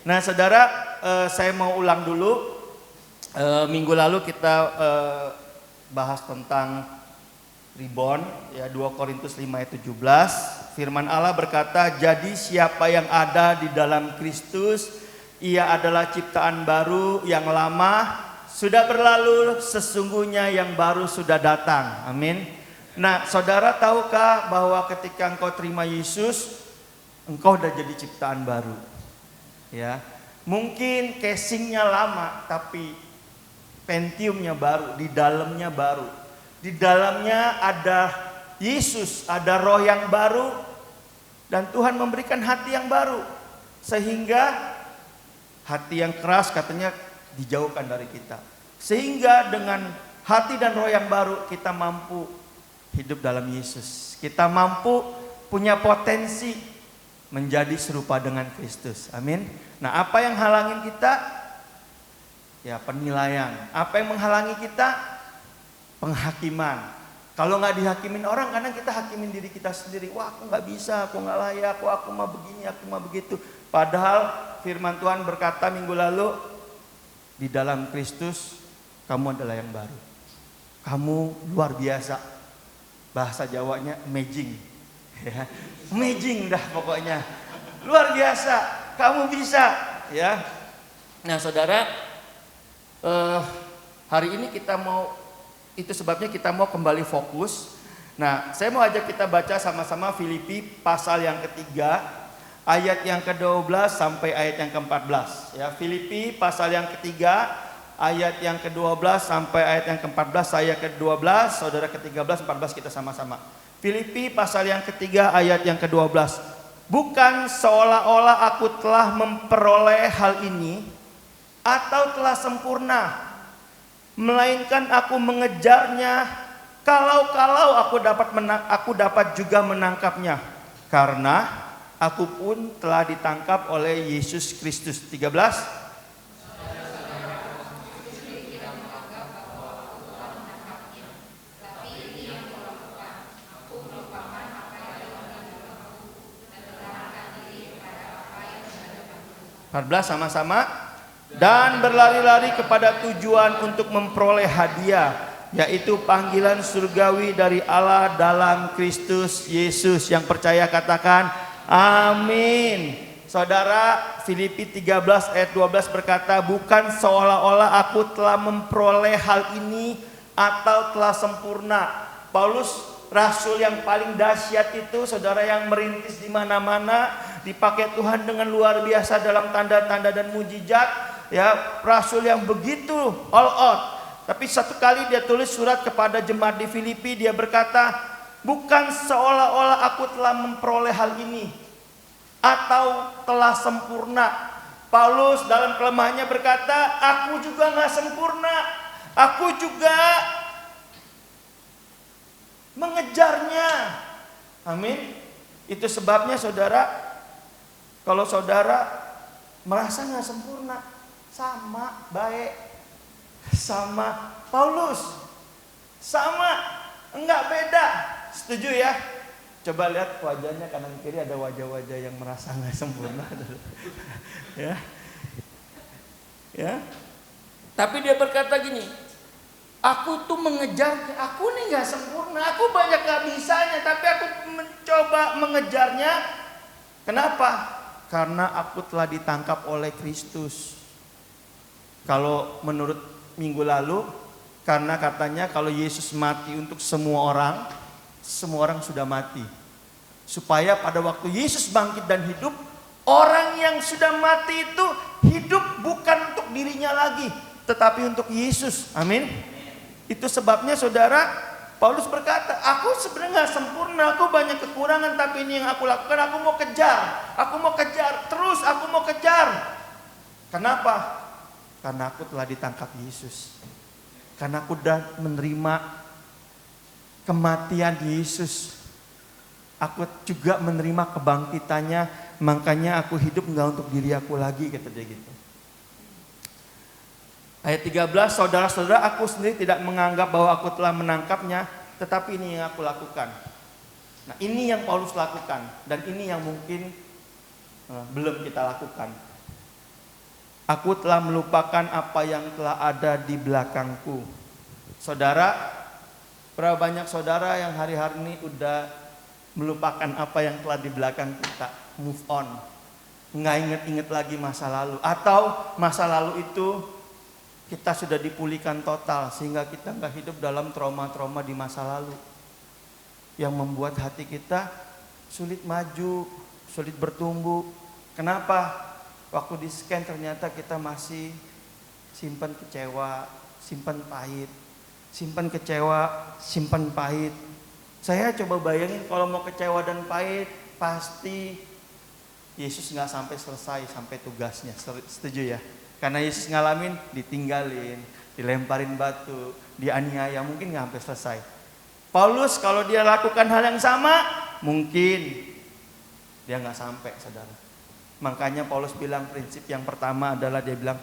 Nah saudara, saya mau ulang dulu. Minggu lalu kita bahas tentang rebound, ya 2 Korintus 5 ayat 17. Firman Allah berkata, jadi siapa yang ada di dalam Kristus, ia adalah ciptaan baru, yang lama sudah berlalu, sesungguhnya yang baru sudah datang. Amin. Nah saudara tahukah bahwa ketika engkau terima Yesus, engkau udah jadi ciptaan baru. Ya, mungkin casingnya lama, tapi Pentiumnya baru, di dalamnya baru. Di dalamnya ada Yesus, ada roh yang baru. Dan Tuhan memberikan hati yang baru. Sehingga hati yang keras katanya dijauhkan dari kita. Sehingga dengan hati dan roh yang baru kita mampu hidup dalam Yesus. Kita mampu punya potensi menjadi serupa dengan Kristus. Amin. Nah apa yang halangin kita? Ya penilaian. Apa yang menghalangi kita? Penghakiman. Kalau nggak dihakimin orang, kadang kita hakimin diri kita sendiri. Wah aku nggak bisa, aku nggak layak, wah aku mah begini, aku mah begitu. Padahal firman Tuhan berkata minggu lalu, di dalam Kristus kamu adalah yang baru. Kamu luar biasa. Bahasa Jawanya amazing. Ya, amazing dah pokoknya. Luar biasa, kamu bisa. Ya. Nah saudara, hari ini kita mau, itu sebabnya kita mau kembali fokus. Nah saya mau ajak kita baca sama-sama Filipi pasal yang ketiga, ayat yang ke-12 sampai ayat yang ke-14. Ya, Filipi pasal yang ketiga, ayat yang ke-12 sampai ayat yang ke-14. Saya ke-12, saudara ke-13, 14 kita sama-sama. Filipi pasal yang ketiga, ayat yang ke-12. Bukan seolah-olah aku telah memperoleh hal ini atau telah sempurna, melainkan aku mengejarnya. Kalau aku dapat juga menangkapnya, karena aku pun telah ditangkap oleh Yesus Kristus. 13. Sama-sama. Dan berlari-lari kepada tujuan untuk memperoleh hadiah, yaitu panggilan surgawi dari Allah dalam Kristus Yesus. Yang percaya katakan amin. Saudara, Filipi 13 ayat 12 berkata, bukan seolah-olah aku telah memperoleh hal ini atau telah sempurna. Paulus, rasul yang paling dahsyat itu, saudara, yang merintis di mana-mana, dipakai Tuhan dengan luar biasa dalam tanda-tanda dan mujizat. Ya, rasul yang begitu all out. Tapi satu kali dia tulis surat kepada jemaat di Filipi, dia berkata, bukan seolah-olah aku telah memperoleh hal ini atau telah sempurna. Paulus dalam kelemahannya berkata, aku juga gak sempurna, aku juga mengejarnya. Amin. Itu sebabnya saudara, kalau saudara merasa gak sempurna, sama baik sama Paulus, sama, enggak beda. Setuju ya? Coba lihat wajahnya kanan kiri, ada wajah-wajah yang merasa enggak sempurna. Ya. Ya. Tapi dia berkata gini, aku tuh mengejar, aku nih enggak sempurna, aku banyak gak bisanya, tapi aku mencoba mengejarnya. Kenapa? Karena aku telah ditangkap oleh Kristus. Kalau menurut minggu lalu, karena katanya kalau Yesus mati untuk semua orang sudah mati. Supaya pada waktu Yesus bangkit dan hidup, orang yang sudah mati itu hidup bukan untuk dirinya lagi, tetapi untuk Yesus. Amin. Itu sebabnya saudara, Paulus berkata, aku sebenarnya gak sempurna, aku banyak kekurangan, tapi ini yang aku lakukan, aku mau kejar, terus aku mau kejar. Kenapa? Karena aku telah ditangkap Yesus. Karena aku sudah menerima kematian Yesus. Aku juga menerima kebangkitannya. Makanya aku hidup enggak untuk diri aku lagi, kata dia gitu. Ayat 13, saudara-saudara, aku sendiri tidak menganggap bahwa aku telah menangkapnya, tetapi ini yang aku lakukan. Nah ini yang Paulus lakukan. Dan ini yang mungkin belum kita lakukan. Aku telah melupakan apa yang telah ada di belakangku. Saudara, berapa banyak saudara yang hari-hari ini udah melupakan apa yang telah di belakang kita, move on, nggak inget-inget lagi masa lalu, atau masa lalu itu kita sudah dipulihkan total sehingga kita nggak hidup dalam trauma-trauma di masa lalu yang membuat hati kita sulit maju, sulit bertumbuh. Kenapa? Waktu di scan ternyata kita masih simpan kecewa, simpan pahit, simpan kecewa, simpan pahit. Saya coba bayangin kalau mau kecewa dan pahit, pasti Yesus nggak sampai selesai sampai tugasnya. Setuju ya? Karena Yesus ngalamin ditinggalin, dilemparin batu, dianiaya, mungkin nggak sampai selesai. Paulus kalau dia lakukan hal yang sama, mungkin dia nggak sampai, saudara. Makanya Paulus bilang prinsip yang pertama adalah dia bilang,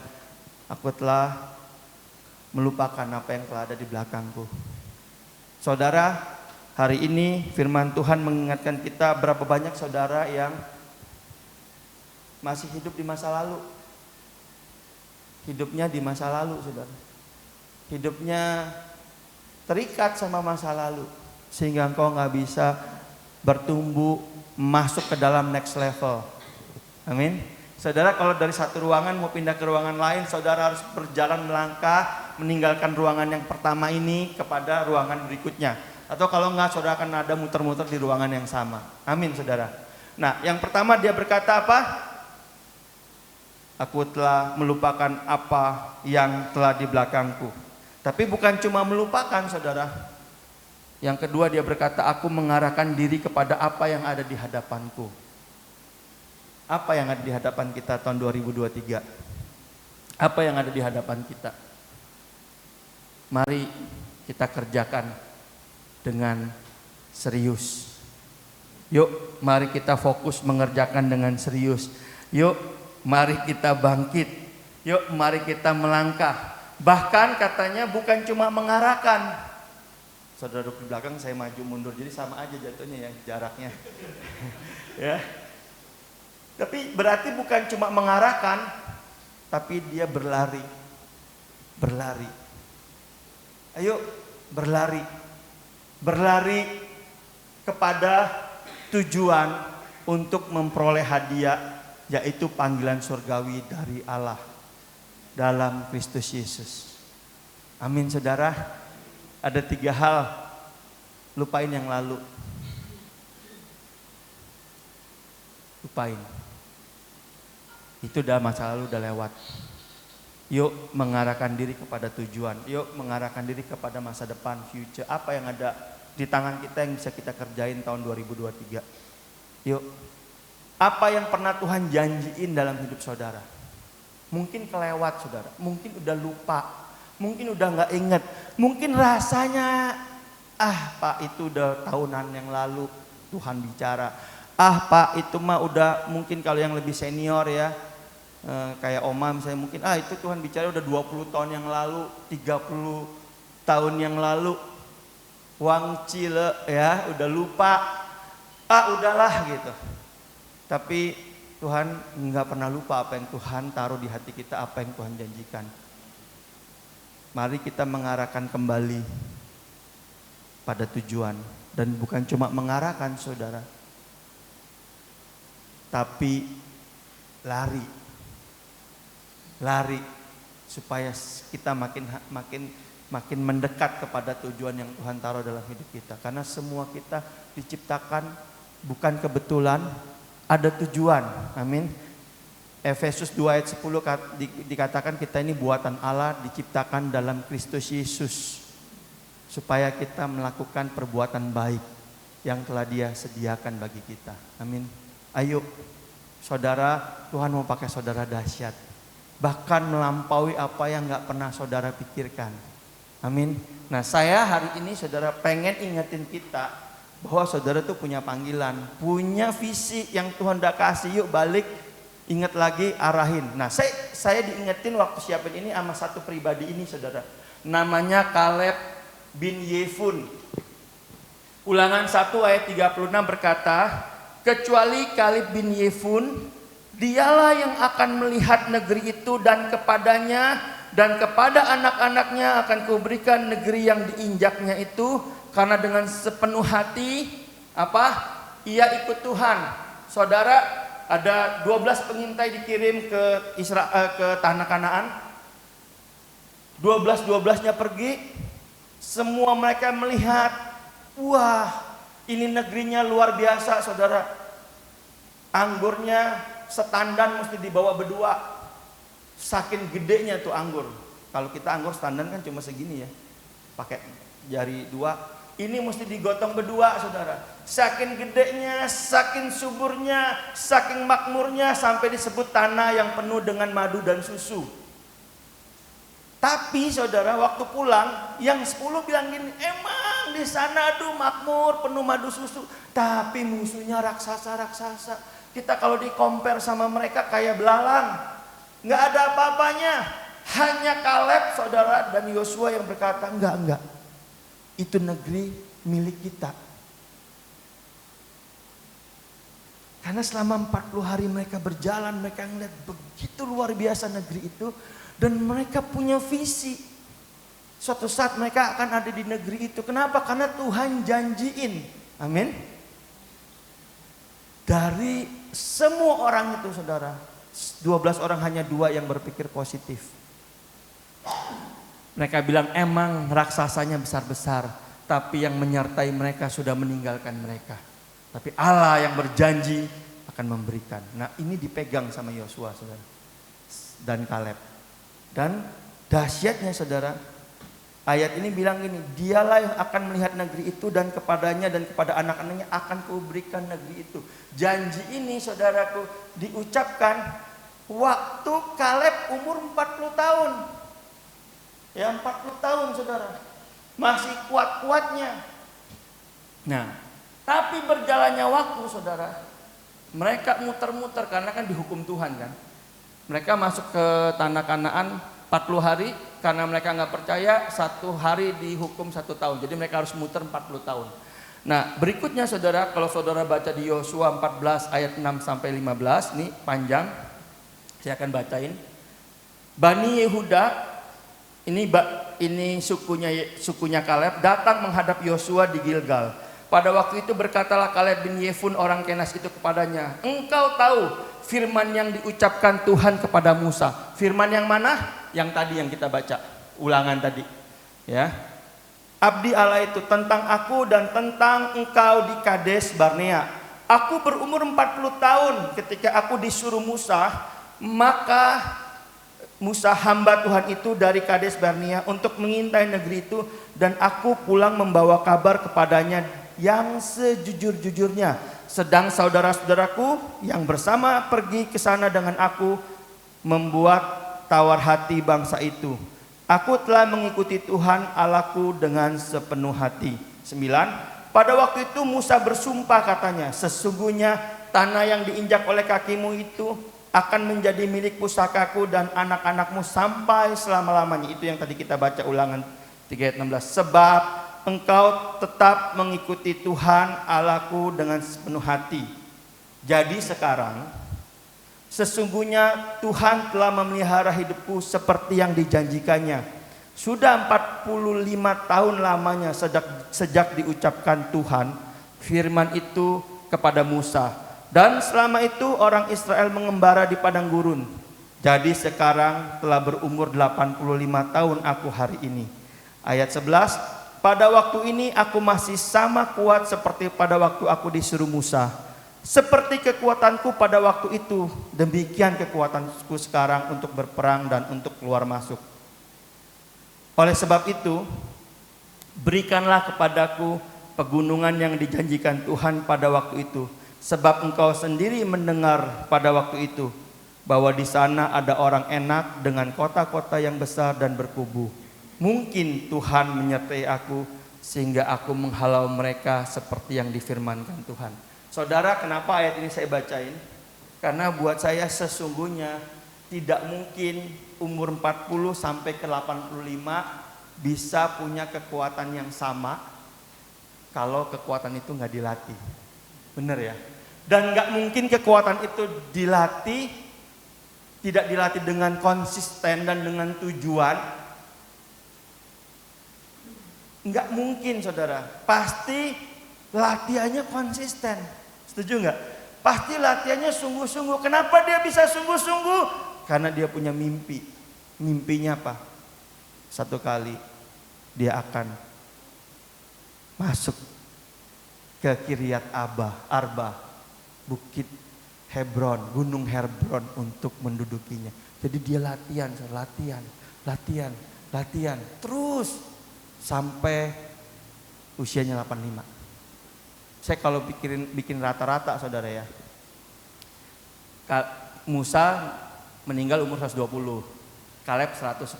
aku telah melupakan apa yang telah ada di belakangku. Saudara, hari ini firman Tuhan mengingatkan kita berapa banyak saudara yang masih hidup di masa lalu. Hidupnya di masa lalu, saudara. Hidupnya terikat sama masa lalu. Sehingga engkau gak bisa bertumbuh masuk ke dalam next level. Amin. Saudara, kalau dari satu ruangan mau pindah ke ruangan lain, saudara harus berjalan melangkah meninggalkan ruangan yang pertama ini kepada ruangan berikutnya. Atau kalau enggak, saudara akan ada muter-muter di ruangan yang sama. Amin, saudara. Nah, yang pertama dia berkata apa? Aku telah melupakan apa yang telah di belakangku. Tapi bukan cuma melupakan, saudara. Yang kedua dia berkata, aku mengarahkan diri kepada apa yang ada di hadapanku. Apa yang ada di hadapan kita tahun 2023? Apa yang ada di hadapan kita? Mari kita kerjakan dengan serius. Yuk, mari kita fokus mengerjakan dengan serius. Yuk, mari kita bangkit. Yuk, mari kita melangkah. Bahkan katanya bukan cuma mengarahkan. Saudara duduk di belakang, saya maju mundur, jadi sama aja jatuhnya ya, jaraknya. Ya. Tapi berarti bukan cuma mengarahkan, tapi dia berlari. Berlari. Ayo berlari. Berlari kepada tujuan untuk memperoleh hadiah, yaitu panggilan surgawi dari Allah dalam Kristus Yesus. Amin, saudara. Ada 3 hal. Lupain yang lalu. Lupain. Itu udah masa lalu, udah lewat. Yuk mengarahkan diri kepada tujuan. Yuk mengarahkan diri kepada masa depan, future. Apa yang ada di tangan kita yang bisa kita kerjain tahun 2023. Yuk. Apa yang pernah Tuhan janjiin dalam hidup saudara? Mungkin kelewat, saudara. Mungkin udah lupa. Mungkin udah gak inget. Mungkin rasanya, Pak itu udah tahunan yang lalu Tuhan bicara. Pak itu mah udah, mungkin kalau yang lebih senior ya, kayak Oma misalnya, mungkin itu Tuhan bicara udah 20 tahun yang lalu, 30 tahun yang lalu. Wang Cile ya, udah lupa. Udahlah gitu. Tapi Tuhan nggak pernah lupa apa yang Tuhan taruh di hati kita, apa yang Tuhan janjikan. Mari kita mengarahkan kembali pada tujuan. Dan bukan cuma mengarahkan, saudara, tapi lari. Lari supaya kita makin mendekat kepada tujuan yang Tuhan taruh dalam hidup kita. Karena semua kita diciptakan bukan kebetulan, ada tujuan. Amin. Efesus 2 ayat 10 dikatakan kita ini buatan Allah, diciptakan dalam Kristus Yesus supaya kita melakukan perbuatan baik yang telah Dia sediakan bagi kita. Amin. Ayo saudara, Tuhan mau pakai saudara dahsyat, bahkan melampaui apa yang gak pernah saudara pikirkan. Amin. Nah, saya hari ini saudara pengen ingetin kita bahwa saudara tuh punya panggilan, punya visi yang Tuhan udah kasih. Yuk balik, ingat lagi, arahin. Nah, saya diingetin waktu siapin ini sama satu pribadi ini, saudara. Namanya Kaleb bin Yefun. Ulangan 1 ayat 36 berkata, kecuali Kaleb bin Yefun Dialah yang akan melihat negeri itu, dan kepadanya dan kepada anak-anaknya akan kuberikan negeri yang diinjaknya itu, karena dengan sepenuh hati apa? Ia ikut Tuhan. Saudara, ada 12 pengintai dikirim ke ke tanah Kanaan. 12-12-nya pergi. Semua mereka melihat, wah, ini negerinya luar biasa, saudara. Anggurnya setandan mesti dibawa berdua. Saking gedenya tuh anggur. Kalau kita anggur setandan kan cuma segini ya, pakai jari dua. Ini mesti digotong berdua, saudara. Saking gedenya, saking suburnya, saking makmurnya, sampai disebut tanah yang penuh dengan madu dan susu. Tapi saudara, waktu pulang, yang 10 bilang gini, emang di sana aduh makmur, penuh madu susu. Tapi musuhnya raksasa-raksasa. Kita kalau di-compare sama mereka kayak belalang. Nggak ada apa-apanya. Hanya Kaleb, saudara, dan Yosua yang berkata, enggak. Itu negeri milik kita. Karena selama 40 hari mereka berjalan, mereka ngeliat begitu luar biasa negeri itu. Dan mereka punya visi. Suatu saat mereka akan ada di negeri itu. Kenapa? Karena Tuhan janjiin. Amin. Dari semua orang itu, saudara, 12 orang hanya 2 yang berpikir positif. Mereka bilang emang raksasanya besar-besar, tapi yang menyertai mereka sudah meninggalkan mereka. Tapi Allah yang berjanji akan memberikan. Nah, ini dipegang sama Yosua, saudara, dan Kaleb. Dan dahsyatnya, saudara, ayat ini bilang gini, dialah yang akan melihat negeri itu, dan kepadanya dan kepada anak-anaknya akan kuberikan negeri itu. Janji ini, saudaraku, diucapkan waktu Kaleb umur 40 tahun. Ya, 40 tahun, saudara. Masih kuat-kuatnya. Nah, tapi berjalannya waktu, saudara, mereka muter-muter karena kan dihukum Tuhan kan. Mereka masuk ke tanah Kanaan 40 hari karena mereka nggak percaya, 1 hari dihukum 1 tahun. Jadi mereka harus muter 40 tahun. Nah, berikutnya, saudara, kalau saudara baca di Yosua 14 ayat 6 sampai 15, nih panjang. Saya akan bacain. Bani Yehuda, ini sukunya Kaleb, datang menghadap Yosua di Gilgal. Pada waktu itu berkatalah Kaleb bin Yefun orang Kenas itu kepadanya, engkau tahu firman yang diucapkan Tuhan kepada Musa. Firman yang mana? Yang tadi yang kita baca, ulangan tadi. Ya. Abdi Allah itu tentang aku dan tentang engkau di Kades Barnea. Aku berumur 40 tahun ketika aku disuruh Musa, maka Musa hamba Tuhan itu dari Kades Barnea untuk mengintai negeri itu, dan aku pulang membawa kabar kepadanya yang sejujur-jujurnya. Sedang saudara-saudaraku yang bersama pergi ke sana dengan aku membuat tawar hati bangsa itu. Aku telah mengikuti Tuhan Allahku dengan sepenuh hati. 9. Pada waktu itu Musa bersumpah katanya, sesungguhnya tanah yang diinjak oleh kakimu itu akan menjadi milik pusakaku dan anak-anakmu sampai selama-lamanya. Itu yang tadi kita baca ulangan 3 ayat 16. Sebab engkau tetap mengikuti Tuhan Allahku dengan sepenuh hati. Jadi sekarang sesungguhnya Tuhan telah memelihara hidupku seperti yang dijanjikannya. Sudah 45 tahun lamanya sejak diucapkan Tuhan firman itu kepada Musa. Dan selama itu orang Israel mengembara di padang gurun. Jadi sekarang telah berumur 85 tahun aku hari ini. Ayat 11. Pada waktu ini aku masih sama kuat seperti pada waktu aku disuruh Musa. Seperti kekuatanku pada waktu itu, demikian kekuatanku sekarang untuk berperang dan untuk keluar masuk. Oleh sebab itu, berikanlah kepadaku pegunungan yang dijanjikan Tuhan pada waktu itu. Sebab engkau sendiri mendengar pada waktu itu bahwa di sana ada orang enak dengan kota-kota yang besar dan berkubu. Mungkin Tuhan menyertai aku sehingga aku menghalau mereka seperti yang difirmankan Tuhan. Saudara, kenapa ayat ini saya bacain? Karena buat saya sesungguhnya tidak mungkin umur 40 sampai ke 85 bisa punya kekuatan yang sama kalau kekuatan itu nggak dilatih. Bener ya? Dan nggak mungkin kekuatan itu dilatih, tidak dilatih dengan konsisten dan dengan tujuan. Nggak mungkin saudara, pasti latihannya konsisten. Setuju nggak? Pasti latihannya sungguh-sungguh. Kenapa dia bisa sungguh-sungguh? Karena dia punya mimpi. Mimpinya apa? Satu kali dia akan masuk ke Kiryat Arba, Bukit Hebron, Gunung Hebron untuk mendudukinya. Jadi dia latihan terus sampai usianya 85. Saya kalau bikin rata-rata saudara ya. Musa meninggal umur 120, Kaleb 110.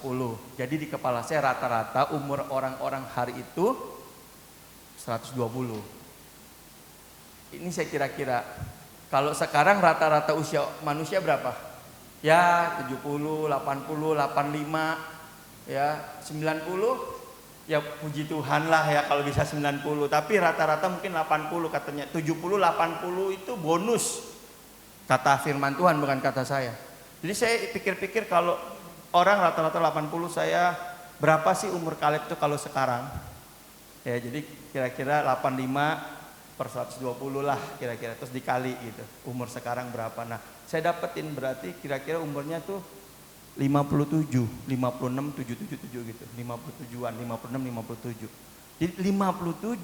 Jadi di kepala saya rata-rata umur orang-orang hari itu 120. Ini saya kira-kira, kalau sekarang rata-rata usia manusia berapa? Ya 70, 80, 85, ya 90. Ya puji Tuhan lah ya kalau bisa 90. Tapi rata-rata mungkin 80 katanya. 70, 80 itu bonus. Kata firman Tuhan bukan kata saya. Jadi saya pikir-pikir kalau orang rata-rata 80, saya berapa sih umur Kaleb itu kalau sekarang? Ya jadi kira-kira 85 per 120 lah kira-kira, terus dikali gitu umur sekarang berapa. Nah saya dapetin berarti kira-kira umurnya tuh 57, 56, 777 gitu, 57-an, 56, 57. Jadi 57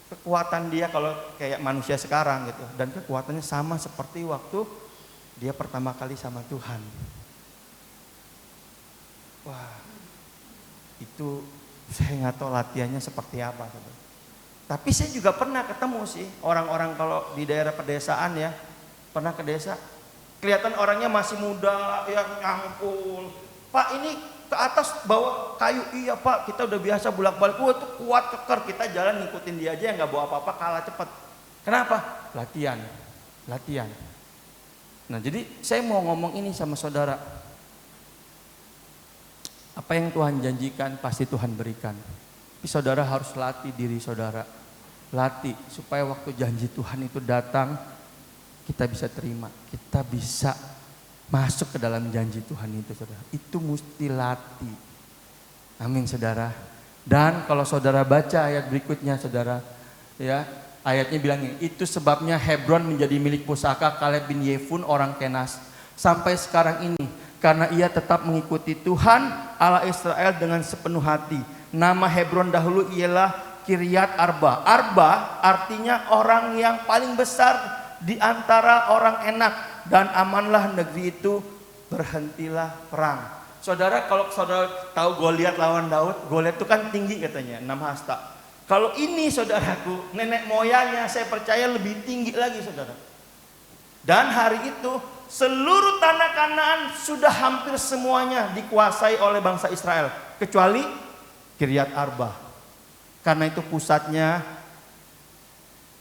kekuatan dia kalau kayak manusia sekarang gitu, dan kekuatannya sama seperti waktu dia pertama kali sama Tuhan. Wah, itu saya nggak tahu latihannya seperti apa. Tapi saya juga pernah ketemu sih orang-orang kalau di daerah pedesaan ya, pernah ke desa, kelihatan orangnya masih muda, ya nyangkul. Pak ini ke atas bawa kayu, iya Pak kita udah biasa bolak-balik, wah itu kuat keker, kita jalan ngikutin dia aja nggak bawa apa-apa kalah cepat. Kenapa? Latihan. Nah jadi saya mau ngomong ini sama saudara, apa yang Tuhan janjikan pasti Tuhan berikan. Tapi saudara harus latih diri saudara, latih supaya waktu janji Tuhan itu datang kita bisa terima, kita bisa masuk ke dalam janji Tuhan itu saudara. Itu mesti latih. Amin saudara. Dan kalau saudara baca ayat berikutnya saudara, ya ayatnya bilangnya, itu sebabnya Hebron menjadi milik pusaka Kaleb bin Yefun orang Kenas sampai sekarang ini, karena ia tetap mengikuti Tuhan Allah Israel dengan sepenuh hati. Nama Hebron dahulu ialah Kiryat Arba. Arba artinya orang yang paling besar di antara orang enak, dan amanlah negeri itu, berhentilah perang. Saudara kalau saudara tahu Goliat lawan Daud, Goliat itu kan tinggi katanya 6 hasta. Kalau ini saudaraku, nenek moyangnya saya percaya lebih tinggi lagi saudara. Dan hari itu seluruh tanah Kanaan sudah hampir semuanya dikuasai oleh bangsa Israel, kecuali Kiryat Arba. Karena itu pusatnya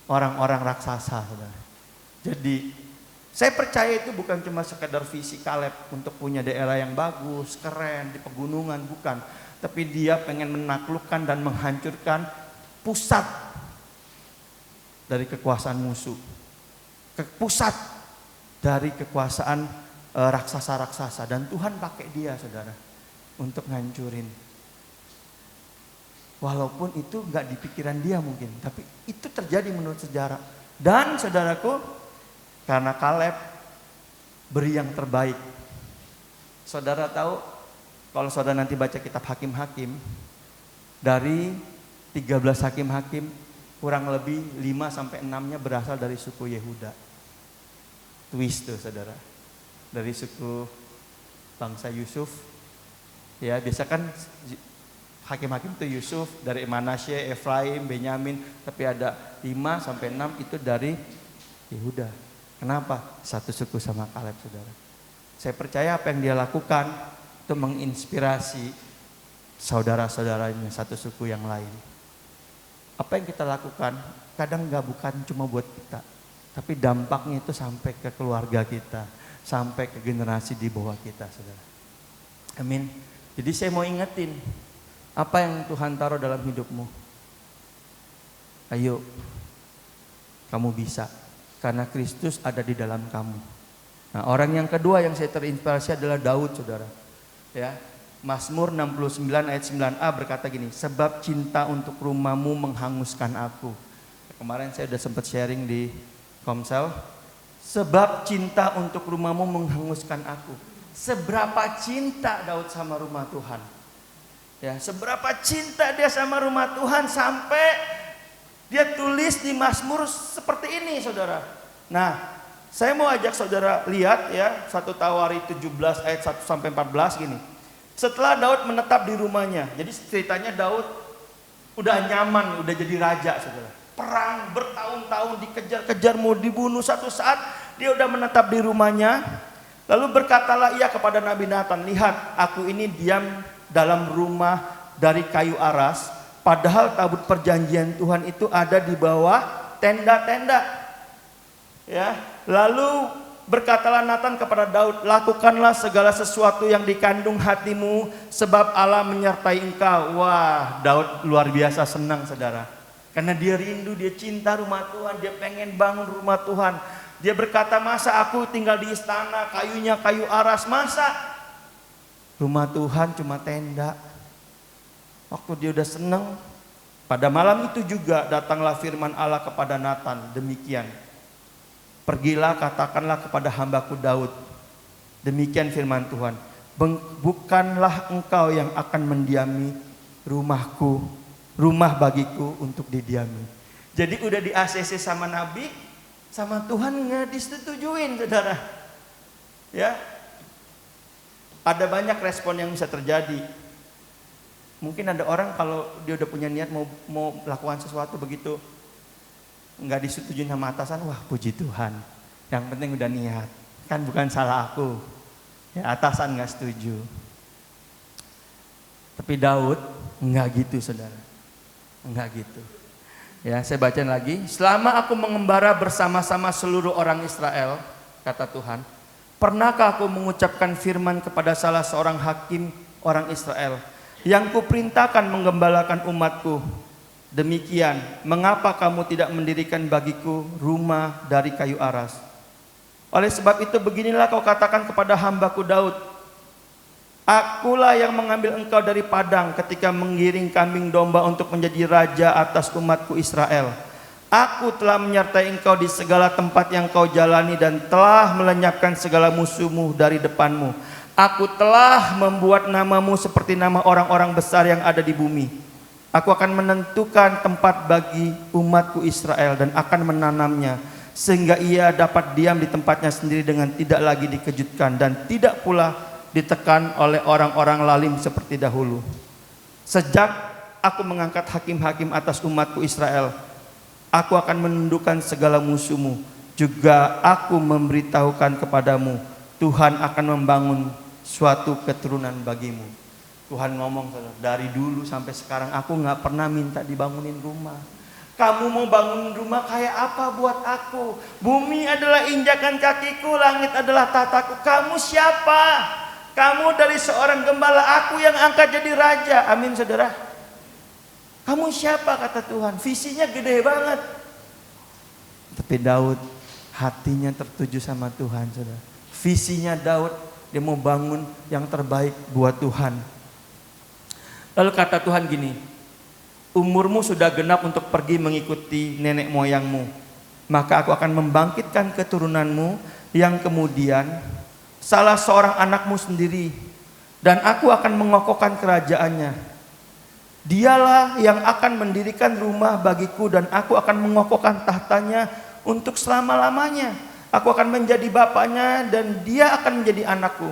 orang-orang raksasa saudara. Jadi saya percaya itu bukan cuma sekedar visi Kaleb untuk punya daerah yang bagus, keren di pegunungan, bukan. Tapi dia pengen menaklukkan dan menghancurkan pusat dari kekuasaan musuh, pusat dari kekuasaan raksasa-raksasa. Dan Tuhan pakai dia saudara untuk ngancurin. Walaupun itu gak di pikiran dia mungkin, tapi itu terjadi menurut sejarah. Dan saudaraku, karena Kaleb beri yang terbaik. Saudara tahu, kalau saudara nanti baca kitab Hakim-Hakim, dari 13 Hakim-Hakim, kurang lebih 5-6-nya berasal dari suku Yehuda. Twist tuh saudara, dari suku bangsa Yusuf. Ya biasa kan Hakim-Hakim itu Yusuf, dari Manasye, Efraim, Benyamin. Tapi ada 5-6 itu dari Yehuda. Kenapa? Satu suku sama Kaleb saudara. Saya percaya apa yang dia lakukan itu menginspirasi saudara-saudaranya satu suku yang lain. Apa yang kita lakukan kadang bukan cuma buat kita, tapi dampaknya itu sampai ke keluarga kita, sampai ke generasi di bawah kita saudara. Amin. Jadi saya mau ingetin, apa yang Tuhan taruh dalam hidupmu, ayo kamu bisa. karena Kristus ada di dalam kamu. Nah, orang yang kedua yang saya terinspirasi adalah Daud, saudara. Ya, Mazmur 69 ayat 9a berkata gini, sebab cinta untuk rumahmu menghanguskan aku. Kemarin saya sudah sempat sharing di Komsel, sebab cinta untuk rumahmu menghanguskan aku. Seberapa cinta Daud sama rumah Tuhan. Ya, seberapa cinta dia sama rumah Tuhan sampai dia tulis di Mazmur seperti ini, saudara. Nah, saya mau ajak saudara lihat ya, 1 Tawari 17 ayat 1 sampai 14 gini. Setelah Daud menetap di rumahnya, jadi ceritanya Daud udah nyaman, udah jadi raja, saudara. Perang bertahun-tahun, dikejar-kejar, mau dibunuh, satu saat dia udah menetap di rumahnya. Lalu berkatalah ia kepada Nabi Nathan, lihat aku ini diam dalam rumah dari kayu aras, padahal tabut perjanjian Tuhan itu ada di bawah tenda-tenda. Ya, lalu berkatalah Nathan kepada Daud, lakukanlah segala sesuatu yang dikandung hatimu, sebab Allah menyertai engkau. Wah, Daud luar biasa senang, saudara. Karena dia rindu, dia cinta rumah Tuhan, dia pengen bangun rumah Tuhan. Dia berkata, masa aku tinggal di istana, kayunya kayu aras, masa rumah Tuhan cuma tenda. Waktu dia udah senang, pada malam itu juga datanglah firman Allah kepada Nathan, demikian. Pergilah katakanlah kepada hambaku Daud, demikian firman Tuhan, bukanlah engkau yang akan mendiami rumahku, rumah bagiku untuk didiami. Jadi udah di ACC sama Nabi, sama Tuhan nggak disetujuin, saudara. Ya, ada banyak respon yang bisa terjadi. Mungkin ada orang kalau dia udah punya niat mau melakukan sesuatu, begitu nggak disetujui sama atasan, wah puji Tuhan, yang penting udah niat, kan bukan salah aku, ya atasan nggak setuju. Tapi Daud nggak gitu, saudara, nggak gitu. Ya, saya baca lagi, selama aku mengembara bersama-sama seluruh orang Israel, kata Tuhan, pernahkah aku mengucapkan firman kepada salah seorang hakim orang Israel, yang kuperintahkan menggembalakan umatku, demikian, mengapa kamu tidak mendirikan bagiku rumah dari kayu aras? Oleh sebab itu beginilah kau katakan kepada hambaku Daud, akulah yang mengambil engkau dari padang ketika menggiring kambing domba untuk menjadi raja atas umatku Israel. Aku telah menyertai engkau di segala tempat yang kau jalani dan telah melenyapkan segala musuhmu dari depanmu. Aku telah membuat namamu seperti nama orang-orang besar yang ada di bumi. Aku akan menentukan tempat bagi umatku Israel dan akan menanamnya, sehingga ia dapat diam di tempatnya sendiri dengan tidak lagi dikejutkan dan tidak pula ditekan oleh orang-orang lalim seperti dahulu. Sejak aku mengangkat hakim-hakim atas umatku Israel, aku akan menundukkan segala musuhmu. Juga aku memberitahukan kepadamu, Tuhan akan membangun suatu keturunan bagimu. Tuhan ngomong, dari dulu sampai sekarang aku gak pernah minta dibangunin rumah. Kamu mau bangun rumah kayak apa buat aku? Bumi adalah injakan kakiku, langit adalah tataku. Kamu siapa? Kamu dari seorang gembala, aku yang angkat jadi raja. Amin, saudara. Kamu siapa, kata Tuhan? Visinya gede banget. Tapi Daud hatinya tertuju sama Tuhan, saudara. Visinya Daud, dia mau bangun yang terbaik buat Tuhan. Lalu kata Tuhan gini, umurmu sudah genap untuk pergi mengikuti nenek moyangmu. Maka aku akan membangkitkan keturunanmu yang kemudian salah seorang anakmu sendiri. Dan aku akan mengokohkan kerajaannya. Dialah yang akan mendirikan rumah bagiku dan aku akan mengokohkan tahtanya untuk selama-lamanya. Aku akan menjadi bapaknya dan dia akan menjadi anakku.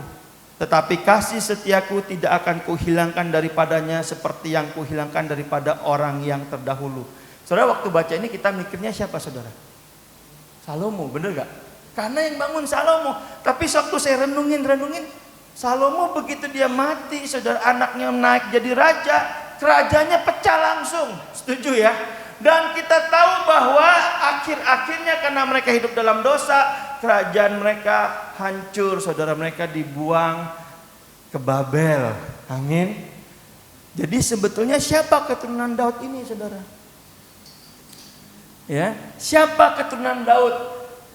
Tetapi kasih setiaku tidak akan kuhilangkan daripadanya seperti yang kuhilangkan daripada orang yang terdahulu. Saudara, waktu baca ini kita mikirnya siapa, saudara? Salomo, bener gak? Karena yang bangun Salomo. Tapi waktu saya renungin, Salomo begitu dia mati, saudara, anaknya naik jadi raja, kerajaannya pecah langsung. Setuju ya? Dan kita tahu bahwa akhir-akhirnya karena mereka hidup dalam dosa, kerajaan mereka hancur, saudara, mereka dibuang ke Babel. Amin. Jadi sebetulnya siapa keturunan Daud ini, saudara? Ya, siapa keturunan Daud?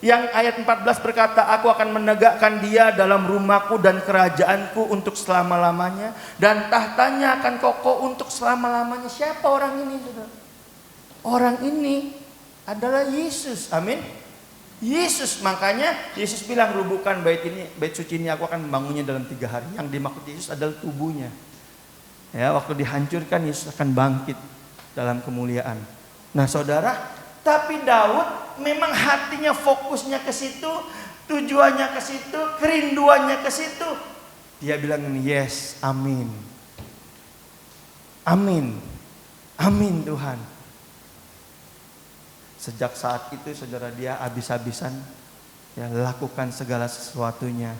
Yang ayat 14 berkata, aku akan menegakkan dia dalam rumahku dan kerajaanku untuk selama-lamanya. Dan tahtanya akan kokoh untuk selama-lamanya. Siapa orang ini, saudara? Orang ini adalah Yesus. Amin. Yesus, makanya Yesus bilang, rubuhkan bait suci ini, aku akan membangunnya dalam 3 hari. Yang dimaksud Yesus adalah tubuhnya. Ya, waktu dihancurkan Yesus akan bangkit dalam kemuliaan. Nah, saudara, tapi Daud memang hatinya fokusnya ke situ, tujuannya ke situ, kerinduannya ke situ. Dia bilang ini, yes, amin. Amin. Amin Tuhan. Sejak saat itu saudara, dia habis-habisan ya lakukan segala sesuatunya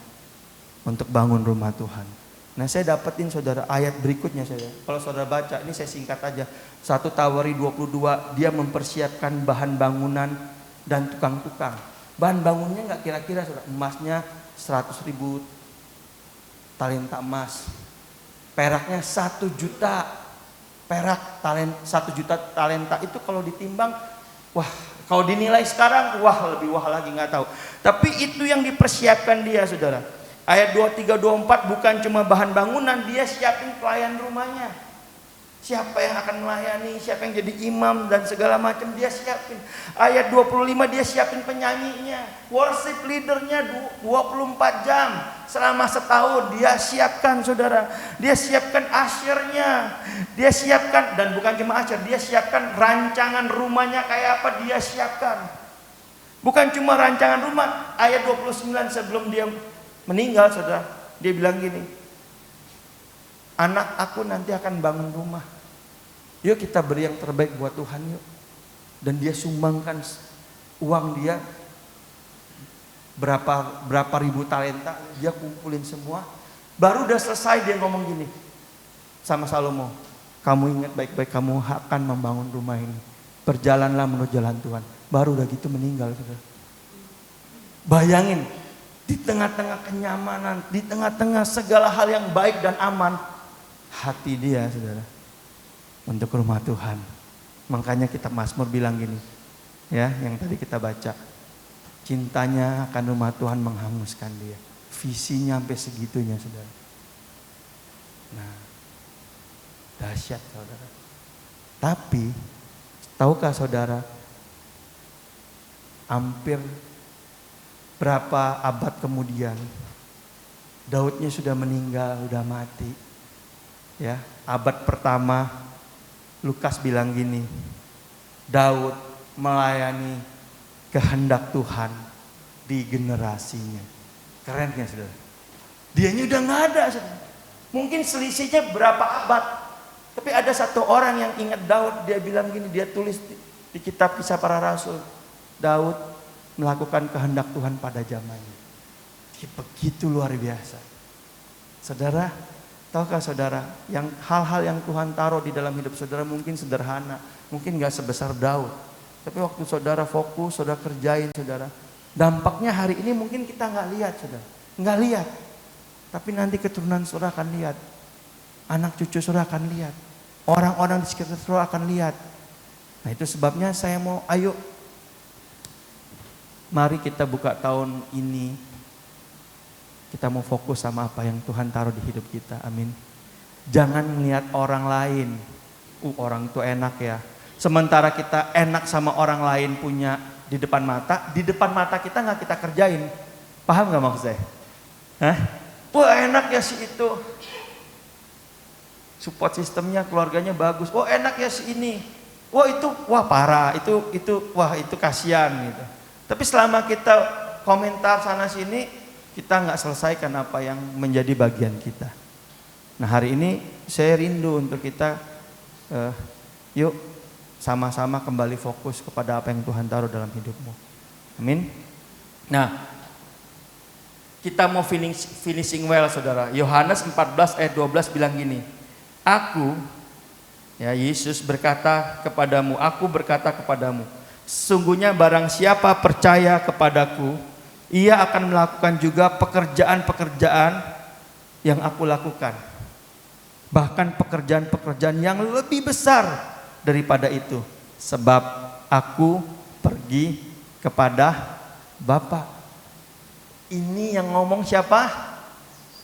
untuk bangun rumah Tuhan. Nah, saya dapetin saudara ayat berikutnya saudara. Kalau saudara baca, ini saya singkat aja. 1 Tawari 22, dia mempersiapkan bahan bangunan dan tukang-tukang. Bahan bangunnya nggak kira-kira saudara, emasnya 100.000 talenta emas. Peraknya 1 juta perak, 1 juta talenta itu kalau ditimbang, wah, kalau dinilai sekarang, wah lebih wah lagi, nggak tahu. Tapi itu yang dipersiapkan dia, saudara. Ayat 23, 24 bukan cuma bahan bangunan, dia siapin pelayan rumahnya. Siapa yang akan melayani, siapa yang jadi imam dan segala macam dia siapin. Ayat 25 dia siapin penyanyinya, worship leadernya 24 jam selama setahun dia siapkan, saudara. Dia siapkan asyirnya, dia siapkan, dan bukan cuma asyir, dia siapkan rancangan rumahnya kayak apa dia siapkan. Bukan cuma rancangan rumah. Ayat 29 sebelum dia meninggal, saudara, dia bilang gini, anak aku nanti akan bangun rumah. Yuk kita beri yang terbaik buat Tuhan yuk. Dan dia sumbangkan uang dia berapa ribu talenta, dia kumpulin semua. Baru udah selesai dia ngomong gini sama Salomo, kamu ingat baik-baik, kamu akan membangun rumah ini. Berjalanlah menurut jalan Tuhan. Baru udah gitu meninggal, saudara. Bayangin, di tengah-tengah kenyamanan, di tengah-tengah segala hal yang baik dan aman, hati dia, saudara, untuk rumah Tuhan. Makanya kitab Mazmur bilang gini, ya, yang tadi kita baca, cintanya akan rumah Tuhan menghanguskan dia. Visinya sampai segitunya, saudara. Nah, dahsyat, saudara. Tapi tahukah saudara, hampir berapa abad kemudian Daudnya sudah meninggal, sudah mati. Ya, abad pertama Lukas bilang gini, Daud melayani kehendak Tuhan di generasinya. Keren ya, saudara? Dianya udah nggak ada, saudara. Mungkin selisihnya berapa abad, tapi ada satu orang yang ingat Daud. Dia bilang gini, dia tulis di kitab Kisah Para Rasul, Daud melakukan kehendak Tuhan pada zamannya. Begitu luar biasa. Saudara, tahukah saudara, yang hal-hal yang Tuhan taruh di dalam hidup saudara mungkin sederhana, mungkin gak sebesar Daud. Tapi waktu saudara fokus, saudara kerjain, saudara, dampaknya hari ini mungkin kita gak lihat, saudara. Gak lihat. Tapi nanti keturunan saudara akan lihat. Anak cucu saudara akan lihat. Orang-orang di sekitar saudara akan lihat. Nah, itu sebabnya saya mau, ayo, mari kita buka tahun ini, kita mau fokus sama apa yang Tuhan taruh di hidup kita. Amin. Jangan melihat orang lain. Orang itu enak ya. Sementara kita enak sama orang lain punya di depan mata kita nggak kita kerjain. Paham nggak maksud saya? Hah? Wah, enak ya si itu. Support sistemnya, keluarganya bagus. Oh, enak ya si ini. Wah, itu wah parah. Itu kasihan gitu. Tapi selama kita komentar sana sini, kita nggak selesaikan apa yang menjadi bagian kita. Nah, hari ini saya rindu untuk kita, yuk sama-sama kembali fokus kepada apa yang Tuhan taruh dalam hidupmu. Amin. Nah, kita mau finishing well, saudara. Yohanes 14 ayat 12 bilang gini, aku, ya Yesus berkata kepadamu, aku berkata kepadamu, sesungguhnya barang siapa percaya kepadaku, ia akan melakukan juga pekerjaan-pekerjaan yang aku lakukan. Bahkan pekerjaan-pekerjaan yang lebih besar daripada itu. Sebab aku pergi kepada Bapa. Ini yang ngomong siapa?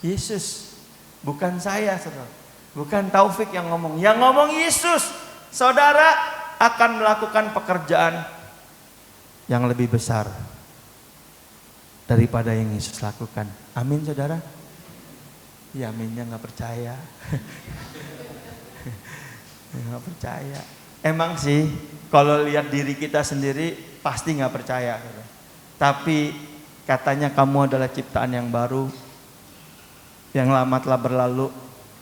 Yesus. Bukan saya, saudara. Bukan Taufik yang ngomong. Yang ngomong Yesus. Saudara akan melakukan pekerjaan yang lebih besar daripada yang Yesus lakukan. Amin, saudara. Ya, aminnya nggak percaya. Nggak percaya. Emang sih, kalau lihat diri kita sendiri pasti nggak percaya. Tapi katanya kamu adalah ciptaan yang baru, yang lama telah berlalu,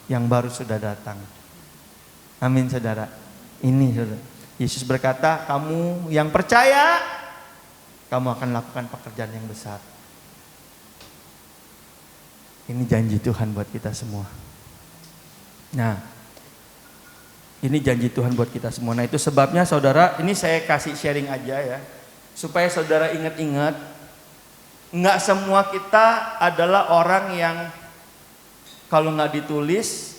yang baru sudah datang. Amin, saudara. Ini, saudara. Yesus berkata, kamu yang percaya, kamu akan lakukan pekerjaan yang besar. Ini janji Tuhan buat kita semua. Nah, ini janji Tuhan buat kita semua. Nah, itu sebabnya saudara, ini saya kasih sharing aja ya. Supaya saudara ingat-ingat, enggak semua kita adalah orang yang kalau nggak ditulis,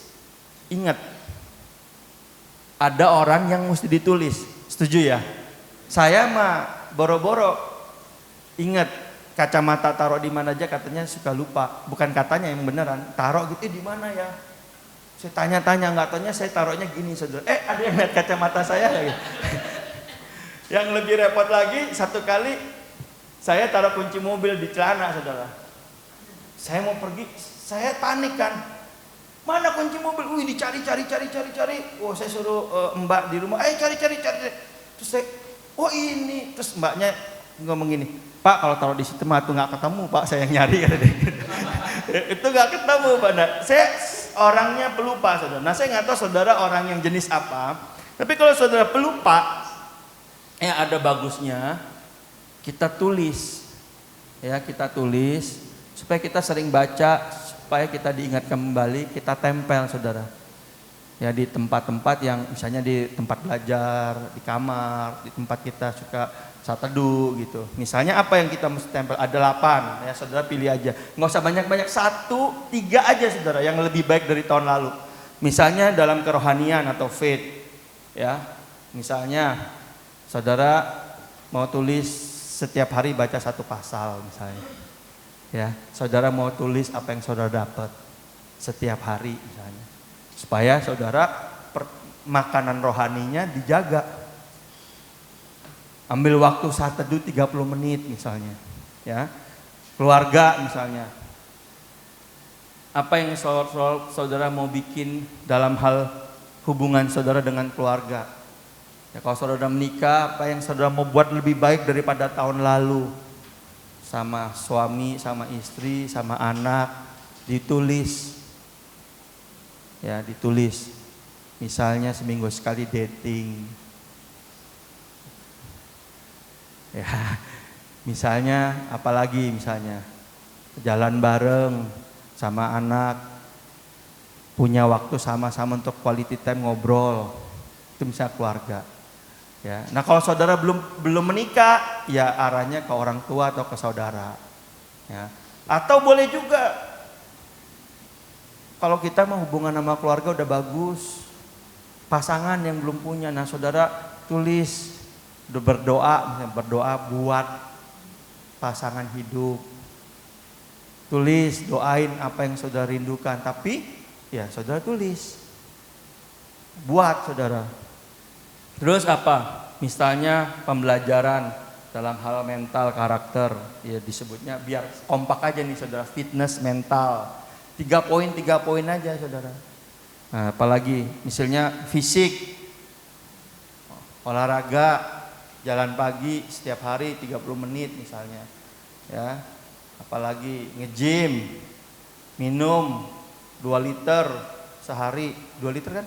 ingat. Ada orang yang mesti ditulis. Setuju ya? Saya mah boro-boro ingat. Kacamata taruh di mana aja katanya suka lupa. Bukan katanya yang beneran. Taruh gitu di mana ya? Saya tanya-tanya, nggak tanya saya taruhnya gini, saudara. Ada yang lihat kacamata saya lagi. Yang lebih repot lagi, satu kali saya taruh kunci mobil di celana, saudara. Saya mau pergi, saya panik kan. Mana kunci mobil? Wih, dicari. Oh, saya suruh mbak di rumah, cari. Terus saya, oh ini. Terus mbaknya ngomong gini, Pak, kalau taruh di situ mah tuh nggak ketemu, Pak, saya yang nyari. Itu nggak ketemu, Pak. Nah, saya orangnya pelupa, saudara. Nah, saya nggak tahu saudara orang yang jenis apa. Tapi kalau saudara pelupa, ada bagusnya kita tulis, ya kita tulis supaya kita sering baca, supaya kita diingatkan kembali, kita tempel, saudara. Ya di tempat-tempat yang misalnya di tempat belajar, di kamar, di tempat kita suka saat teduh gitu. Misalnya apa yang kita mesti tempel? Ada 8, ya saudara pilih aja. Nggak usah banyak-banyak, 1, 3 aja saudara yang lebih baik dari tahun lalu. Misalnya dalam kerohanian atau faith, ya. Misalnya saudara mau tulis setiap hari baca 1 pasal misalnya. Ya, saudara mau tulis apa yang saudara dapat setiap hari misalnya. Supaya saudara makanan rohaninya dijaga. Ambil waktu saat teduh 30 menit misalnya, ya. Keluarga misalnya. Apa yang saudara mau bikin dalam hal hubungan saudara dengan keluarga? Ya, kalau saudara menikah, apa yang saudara mau buat lebih baik daripada tahun lalu? Sama suami, sama istri, sama anak, ditulis. Ya, ditulis. Misalnya seminggu sekali dating. Ya, misalnya apalagi misalnya jalan bareng sama anak, punya waktu sama-sama untuk quality time ngobrol, itu misalnya keluarga. Ya, nah kalau saudara belum menikah, ya arahnya ke orang tua atau ke saudara. Ya, atau boleh juga kalau kita mau hubungan sama keluarga udah bagus, pasangan yang belum punya, nah saudara tulis. Berdoa buat pasangan hidup. Tulis, doain apa yang saudara rindukan. Tapi ya saudara tulis. Buat saudara. Terus apa? Misalnya pembelajaran dalam hal mental karakter. Ya disebutnya biar kompak aja nih saudara. Fitness mental. 3 poin aja saudara. Nah, apalagi misalnya fisik. Olahraga. Jalan pagi setiap hari 30 menit misalnya. Ya. Apalagi nge-gym, minum 2 liter sehari. 2 liter kan?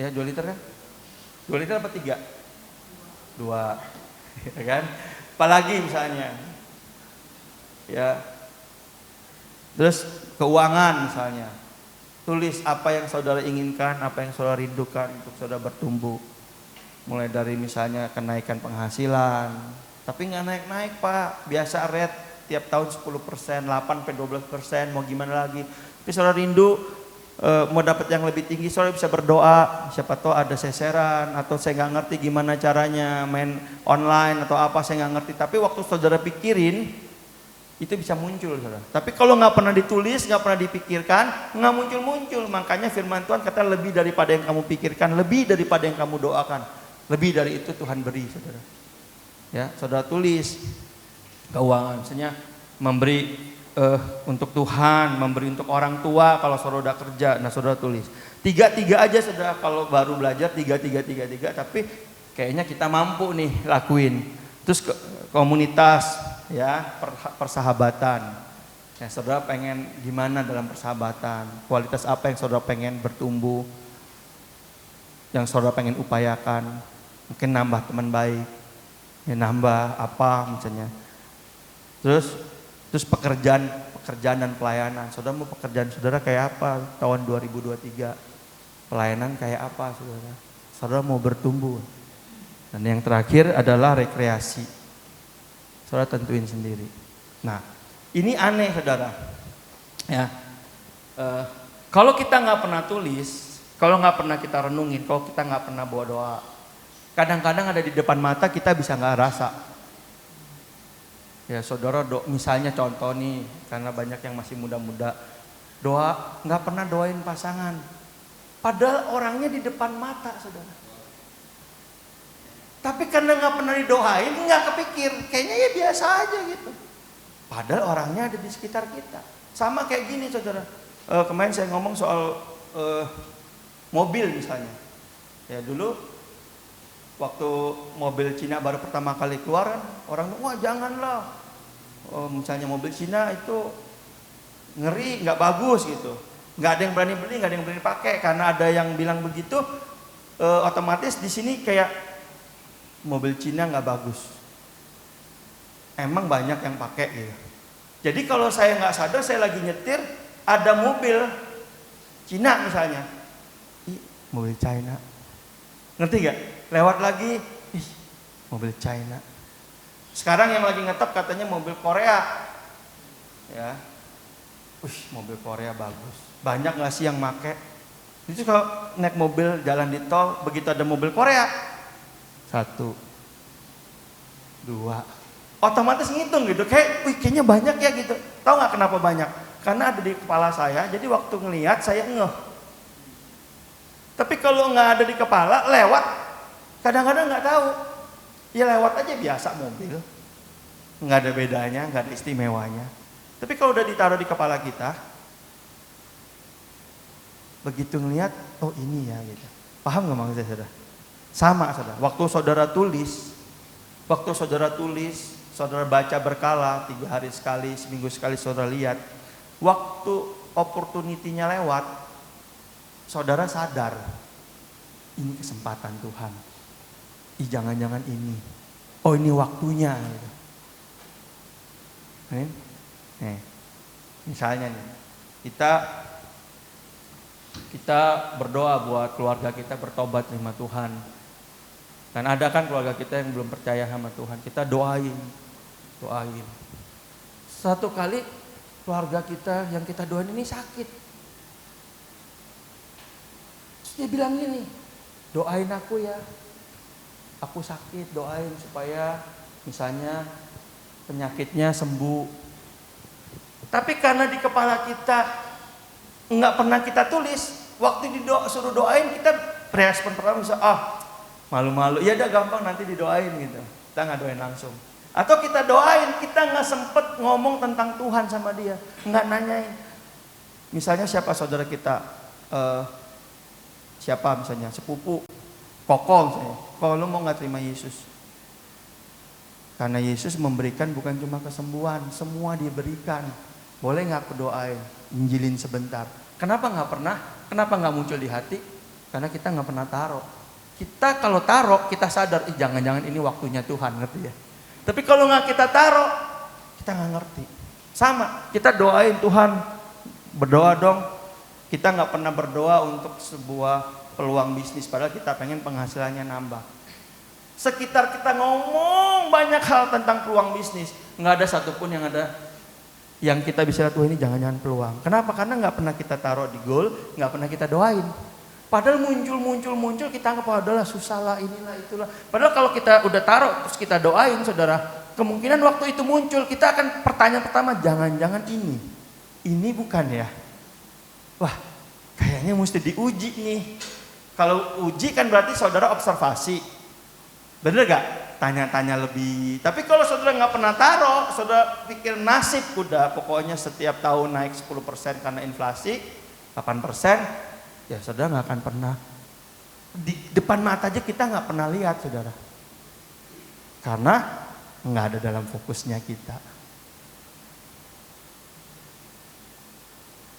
Ya, 2 liter kan? 2 liter apa 3? 2. Ya kan? Apalagi misalnya. Ya. Terus keuangan misalnya. Tulis apa yang saudara inginkan, apa yang saudara rindukan untuk saudara bertumbuh. Mulai dari misalnya kenaikan penghasilan, tapi nggak naik-naik Pak, biasa rate tiap tahun 10%, 8-12%, mau gimana lagi. Tapi saudara rindu mau dapat yang lebih tinggi, saudara bisa berdoa. Siapa tahu ada seseran, atau saya nggak ngerti gimana caranya main online atau apa, saya nggak ngerti. Tapi waktu saudara pikirin, itu bisa muncul, saudara. Tapi kalau nggak pernah ditulis, nggak pernah dipikirkan, nggak muncul-muncul. Makanya firman Tuhan kata lebih daripada yang kamu pikirkan, lebih daripada yang kamu doakan, lebih dari itu Tuhan beri, saudara. Ya, saudara tulis keuangan, misalnya memberi untuk Tuhan, memberi untuk orang tua kalau saudara udah kerja. Nah, saudara tulis 3 aja, saudara. Kalau baru belajar 3, tapi kayaknya kita mampu nih lakuin. Terus komunitas, ya, persahabatan. Ya, saudara pengen gimana dalam persahabatan? Kualitas apa yang saudara pengen bertumbuh? Yang saudara pengen upayakan? Mungkin nambah teman baik, ya, nambah apa misalnya. Terus pekerjaan dan pelayanan. Saudara mau pekerjaan saudara kayak apa tahun 2023? Pelayanan kayak apa, saudara? Saudara mau bertumbuh. Dan yang terakhir adalah rekreasi. Saudara tentuin sendiri. Nah, ini aneh, saudara. Ya, kalau kita nggak pernah tulis, kalau nggak pernah kita renungin, kalau kita nggak pernah bawa doa, kadang-kadang ada di depan mata kita bisa nggak rasa. Ya, saudara misalnya contoh nih, karena banyak yang masih muda-muda, doa nggak pernah doain pasangan, padahal orangnya di depan mata, saudara. Tapi karena nggak pernah didoain, nggak kepikir, kayaknya ya biasa aja gitu. Padahal orangnya ada di sekitar kita. Sama kayak gini, saudara. Kemarin saya ngomong soal mobil misalnya. Ya, dulu waktu mobil Cina baru pertama kali keluar, orang wah janganlah. Misalnya mobil Cina itu ngeri, nggak bagus gitu. Nggak ada yang berani beli, nggak ada yang berani pakai karena ada yang bilang begitu. Otomatis di sini kayak mobil Cina nggak bagus. Emang banyak yang pakai gitu. Jadi kalau saya nggak sadar, saya lagi nyetir, ada mobil Cina misalnya, mobil China, ngerti nggak? Lewat lagi, mobil China. Sekarang yang lagi ngetop katanya mobil Korea, ya, mobil Korea bagus. Banyak nggak sih yang make? Itu kalau naik mobil jalan di tol, begitu ada mobil Korea, 1, 2, otomatis ngitung gitu, kayaknya banyak ya gitu. Tahu nggak kenapa banyak? Karena ada di kepala saya, jadi waktu ngelihat saya ngeh. Tapi kalau nggak ada di kepala, lewat, kadang-kadang nggak tahu. Ya lewat aja biasa mobil, nggak ada bedanya, nggak ada istimewanya. Tapi kalau udah ditaruh di kepala kita, begitu ngelihat, oh ini ya gitu. Paham nggak maksud saya, saudara? Sama, saudara. Waktu saudara tulis, saudara baca berkala, 3 hari sekali, seminggu sekali saudara lihat. Waktu opportunity-nya lewat, saudara sadar, ini kesempatan Tuhan. Jangan-jangan ini, oh ini waktunya gitu. Nih, misalnya nih, kita berdoa buat keluarga kita bertobat terima Tuhan. Dan ada kan keluarga kita yang belum percaya sama Tuhan, kita doain. Satu kali keluarga kita yang kita doain ini sakit. Terus dia bilang gini, doain aku ya. Aku sakit, doain supaya misalnya penyakitnya sembuh. Tapi karena di kepala kita nggak pernah kita tulis, waktu suruh doain kita respon pertama bisa malu-malu. Ya udah gampang nanti didoain gitu. Kita nggak doain langsung. Atau kita doain, kita nggak sempet ngomong tentang Tuhan sama dia, nggak nanyain. Misalnya siapa saudara kita, siapa misalnya sepupu, Koko misalnya. Kalau lu mau nggak terima Yesus, karena Yesus memberikan bukan cuma kesembuhan, semua dia berikan. Boleh nggak aku doain, injilin sebentar? Kenapa nggak pernah? Kenapa nggak muncul di hati? Karena kita nggak pernah taruh. Kita kalau taruh, kita sadar, jangan-jangan ini waktunya Tuhan, ngerti ya? Tapi kalau nggak kita taruh, kita nggak ngerti. Sama, kita doain Tuhan, berdoa dong. Kita nggak pernah berdoa untuk sebuah peluang bisnis, padahal kita pengen penghasilannya nambah. Sekitar kita ngomong banyak hal tentang peluang bisnis, nggak ada satupun yang ada yang kita bisa lihat, wah ini jangan-jangan peluang. Kenapa? Karena nggak pernah kita taruh di goal, nggak pernah kita doain. Padahal muncul kita anggap adalah susah lah, inilah itulah. Padahal kalau kita udah taruh terus kita doain, saudara, kemungkinan waktu itu muncul kita akan pertanyaan pertama, jangan-jangan ini bukan ya? Wah, kayaknya mesti diuji nih. Kalau uji kan berarti saudara observasi, bener gak? Tanya-tanya lebih. Tapi kalau saudara nggak pernah taruh, saudara pikir nasib udah pokoknya setiap tahun naik 10% karena inflasi, 8%. Ya saudara nggak akan pernah, di depan mata aja kita nggak pernah lihat saudara, karena nggak ada dalam fokusnya kita.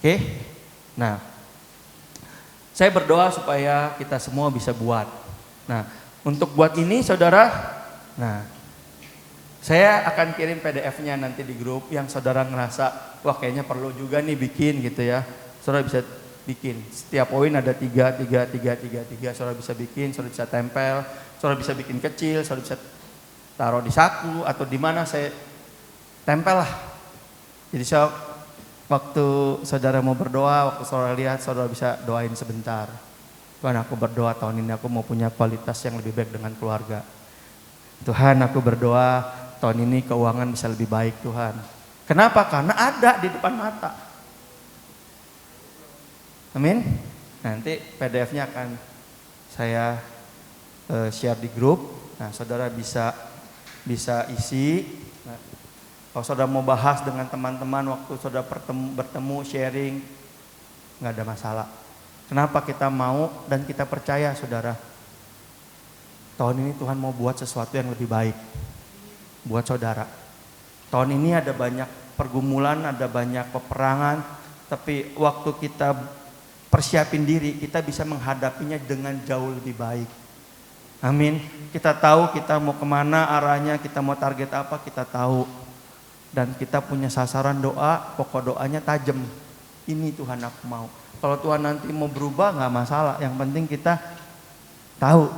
Oke, nah saya berdoa supaya kita semua bisa buat. Nah untuk buat ini saudara, nah saya akan kirim PDF-nya nanti di grup yang saudara ngerasa, wah kayaknya perlu juga nih bikin gitu ya, saudara bisa bikin. Setiap poin ada 3, saudara bisa bikin, saudara bisa tempel, saudara bisa bikin kecil, saudara bisa taruh di saku atau di mana saya tempel lah. Jadi waktu saudara mau berdoa, waktu saudara lihat, saudara bisa doain sebentar. Tuhan, aku berdoa tahun ini aku mau punya kualitas yang lebih baik dengan keluarga. Tuhan, aku berdoa tahun ini keuangan bisa lebih baik Tuhan. Kenapa? Karena ada di depan mata. Amin. Nanti PDF-nya akan saya share di grup. Nah, saudara bisa isi. Nah, kalau saudara mau bahas dengan teman-teman waktu saudara bertemu sharing, nggak ada masalah. Kenapa kita mau dan kita percaya saudara? Tahun ini Tuhan mau buat sesuatu yang lebih baik buat saudara. Tahun ini ada banyak pergumulan, ada banyak peperangan, tapi waktu kita persiapin diri, kita bisa menghadapinya dengan jauh lebih baik. Amin. Kita tahu kita mau kemana arahnya, kita mau target apa, kita tahu. Dan kita punya sasaran doa, pokok doanya tajam. Ini Tuhan aku mau. Kalau Tuhan nanti mau berubah nggak masalah, yang penting kita tahu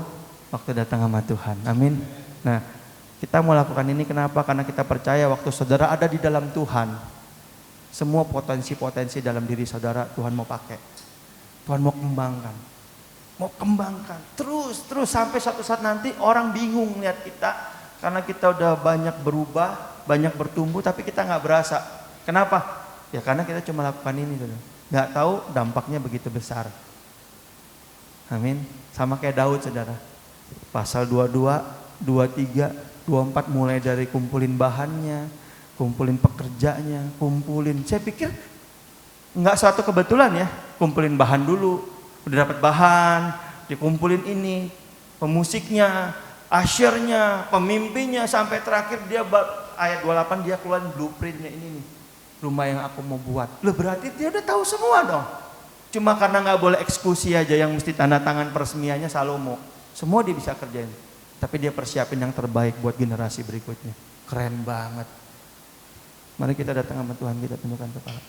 waktu datang sama Tuhan. Amin. Nah, kita mau lakukan ini kenapa? Karena kita percaya waktu saudara ada di dalam Tuhan, semua potensi-potensi dalam diri saudara Tuhan mau pakai. Tuhan mau kembangkan terus sampai suatu saat nanti orang bingung lihat kita karena kita udah banyak berubah, banyak bertumbuh, tapi kita nggak berasa. Kenapa? Ya karena kita cuma lakukan ini dulu, nggak tahu dampaknya begitu besar. Amin. Sama kayak Daud saudara, pasal 22, 23, 24 mulai dari kumpulin bahannya, kumpulin pekerjanya, saya pikir nggak suatu kebetulan ya, kumpulin bahan dulu, udah dapat bahan, dikumpulin ini, pemusiknya, asyernya, pemimpinnya, sampai terakhir dia ayat 28 dia keluarin blueprintnya ini nih, rumah yang aku mau buat. Loh berarti dia udah tahu semua dong. Cuma karena nggak boleh eksekusi aja yang mesti tanda tangan peresmiannya Salomo, semua dia bisa kerjain. Tapi dia persiapin yang terbaik buat generasi berikutnya. Keren banget. Mari kita datang sama Tuhan, kita tundukkan kepala.